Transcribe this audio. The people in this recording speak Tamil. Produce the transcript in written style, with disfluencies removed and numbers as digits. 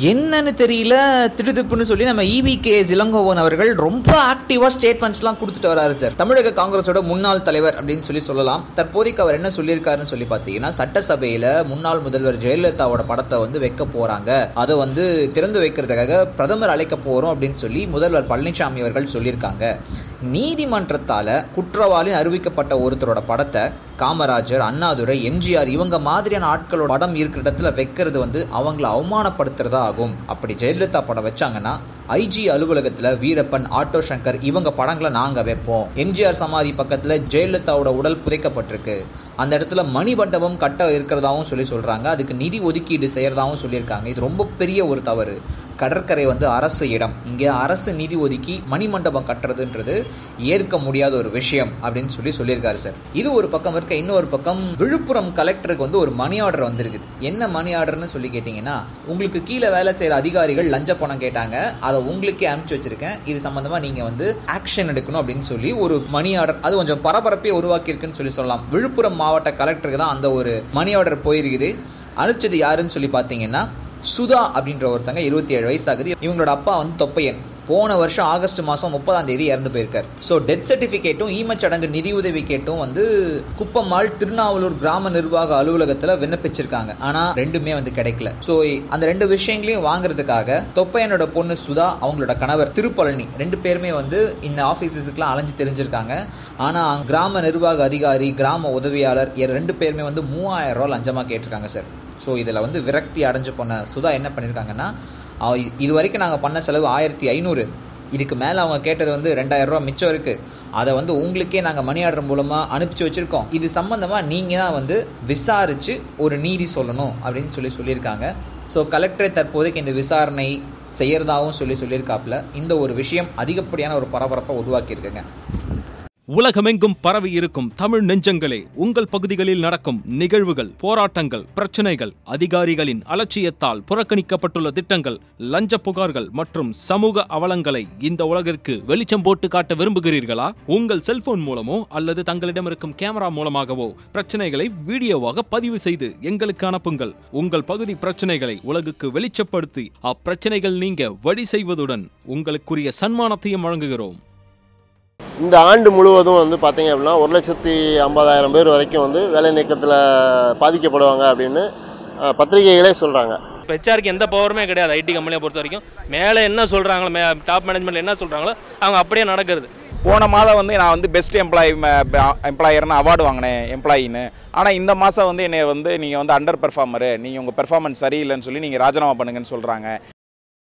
என்னன்னு தெரியல, திடுதிப்புன்னு சொல்லி நம்ம EVK இளங்கோவன் அவர்கள் ரொம்ப ஆக்டிவா ஸ்டேட்மெண்ட்ஸ்லாம் கொடுத்துட்டு வராரு சார். தமிழக காங்கிரஸோட முன்னாள் தலைவர் அப்படின்னு சொல்லலாம். தற்போதைக்கு அவர் என்ன சொல்லியிருக்காருன்னு சொல்லி பார்த்தீங்கன்னா, சட்டசபையில முன்னாள் முதல்வர் ஜெயலலிதாவோட படத்தை வைக்க போறாங்க, அதை திறந்து வைக்கிறதுக்காக பிரதமர் அழைக்க போறோம் அப்படின்னு சொல்லி முதல்வர் பழனிசாமி அவர்கள் சொல்லியிருக்காங்க. நீதிமன்றத்தால குற்றவாளி அறிவிக்கப்பட்ட ஒருத்தரோட படத்தை காமராஜர், அண்ணாதுரை, எம்ஜிஆர் இவங்க மாதிரியான ஆட்களோட படம் இருக்கிற இடத்துல வைக்கிறது அவங்கள அவமானப்படுத்துறதா ஆகும். அப்படி ஜெயலலிதா படம் வச்சாங்கன்னா IG அலுவலகத்துல வீரப்பன், ஆட்டோ சங்கர் இவங்க படங்களை நாங்க வைப்போம். எம்ஜிஆர் சமாதி பக்கத்துல ஜெயலலிதாவோட உடல் புதைக்கப்பட்டிருக்கு, அந்த இடத்துல மணிமண்டபம் கட்ட இருக்கிறதாவும் சொல்றாங்க. அதுக்கு நிதி ஒதுக்கீடு செய்யறதாவும் சொல்லியிருக்காங்க. இது ரொம்ப பெரிய ஒரு தவறு. கடற்கரை அரசு இடம், இங்கே அரசு நிதி ஒதுக்கி மணிமண்டபம் கட்டுறதுன்றது ஏற்க முடியாத ஒரு விஷயம் அப்படின்னு சொல்லியிருக்காரு சார். இது ஒரு பக்கம் இருக்க, இன்னொரு பக்கம் விழுப்புரம் கலெக்டருக்கு ஒரு மணி ஆர்டர் வந்திருக்குது. என்ன மணி ஆர்டர்னு சொல்லி கேட்டீங்கன்னா, உங்களுக்கு கீழே வேலை செய்யற அதிகாரிகள் லஞ்ச பணம் கேட்டாங்க, அதை உங்களுக்கே அனுப்பிச்சு வச்சிருக்கேன், இது சம்பந்தமா நீங்க ஆக்ஷன் எடுக்கணும் அப்படின்னு சொல்லி ஒரு மணி ஆர்டர். அது கொஞ்சம் பரபரப்பை உருவாக்கி இருக்குன்னு சொல்லலாம். விழுப்புரம் மாவட்ட கலெக்டருக்கு தான் அந்த ஒரு மணி ஆர்டர் போயிருக்குது. அனுப்பிச்சது யாருன்னு சொல்லி பாத்தீங்கன்னா, சுதா அப்படின்ற ஒருத்தங்க, 27 வயசு ஆகுது. இவங்களோட அப்பா தொப்பையன். போன வருஷம் ஆகஸ்ட் மாதம் 30 இறந்து போயிருக்காரு. ஸோ டெத் சர்டிஃபிகேட்டும் ஈமச்சடங்கு நிதியுதவி கேட்டும் குப்பம்மாள் திருநாவலூர் கிராம நிர்வாக அலுவலகத்தில் விண்ணப்பிச்சிருக்காங்க. ஆனால் ரெண்டுமே கிடைக்கல. ஸோ அந்த ரெண்டு விஷயங்களையும் வாங்குறதுக்காக தொப்பையனோட பொண்ணு சுதா, அவங்களோட கணவர் திருப்பழனி, ரெண்டு பேருமே இந்த ஆஃபீஸஸ்க்குலாம் அலைஞ்சு தெரிஞ்சிருக்காங்க. ஆனால் கிராம நிர்வாக அதிகாரி, கிராம உதவியாளர் ரெண்டு பேருமே 3000 ரூபா லஞ்சமாக கேட்டிருக்காங்க சார். ஸோ இதில் விரக்தி அடைஞ்சு போன சுதா என்ன பண்ணியிருக்காங்கன்னா, இது வரைக்கும் நாங்கள் பண்ண செலவு 1500, இதுக்கு மேலே அவங்க கேட்டது 2000 ரூபா மிச்சம் இருக்குது, அதை உங்களுக்கே நாங்கள் மணி ஆர்டர் மூலமாக அனுப்பிச்சு வச்சுருக்கோம், இது சம்மந்தமாக நீங்கள் தான் விசாரித்து ஒரு நீதி சொல்லணும் அப்படின்னு சொல்லியிருக்காங்க. ஸோ கலெக்டரை தற்போதைக்கு இந்த விசாரணை செய்யறதாகவும் சொல்லியிருக்காப்புல. இந்த ஒரு விஷயம் அதிகப்படியான ஒரு பரபரப்பை உருவாக்கியிருக்குங்க. உலகமெங்கும் பரவி இருக்கும் தமிழ் நெஞ்சங்களே, உங்கள் பகுதிகளில் நடக்கும் நிகழ்வுகள், போராட்டங்கள், பிரச்சனைகள், அதிகாரிகளின் அலட்சியத்தால் புறக்கணிக்கப்பட்டுள்ள திட்டங்கள், லஞ்ச புகார்கள் மற்றும் சமூக அவலங்களை இந்த உலகிற்கு வெளிச்சம் போட்டு காட்ட விரும்புகிறீர்களா? உங்கள் செல்போன் மூலமோ அல்லது தங்களிடம் இருக்கும் கேமரா மூலமாகவோ பிரச்சனைகளை வீடியோவாக பதிவு செய்து எங்களுக்கு அனுப்புங்கள். உங்கள் பகுதி பிரச்சனைகளை உலகுக்கு வெளிச்சப்படுத்தி அப்பிரச்சனைகள் நீங்க வழி செய்வதுடன் உங்களுக்குரிய சன்மானத்தையும் வழங்குகிறோம். இந்த ஆண்டு முழுவதும் பார்த்தீங்க அப்படின்னா 1,50,000 பேர் வரைக்கும் வேலை நீக்கத்தில் பாதிக்கப்படுவாங்க அப்படின்னு பத்திரிகைகளே சொல்கிறாங்க. இப்போ ஹெச்ஆருக்கு எந்த பவருமே கிடையாது. ஐடி கம்பெனியை பொறுத்த வரைக்கும் மேலே என்ன சொல்கிறாங்களோ, டாப் மேனேஜ்மெண்ட் என்ன சொல்கிறாங்களோ அவங்க அப்படியே நடக்கிறது. போன மாதம் நான் பெஸ்ட் எம்ப்ளாயர்னு அவார்டு வாங்கினேன் எம்ப்ளாயின்னு. ஆனால் இந்த மாதம் என்னை நீங்கள் அண்டர் பெர்ஃபார்மரு, நீங்கள் உங்கள் பெர்ஃபார்மன்ஸ் சரியில்லைன்னு சொல்லி நீங்கள் ராஜினாமா பண்ணுங்கன்னு சொல்கிறாங்க.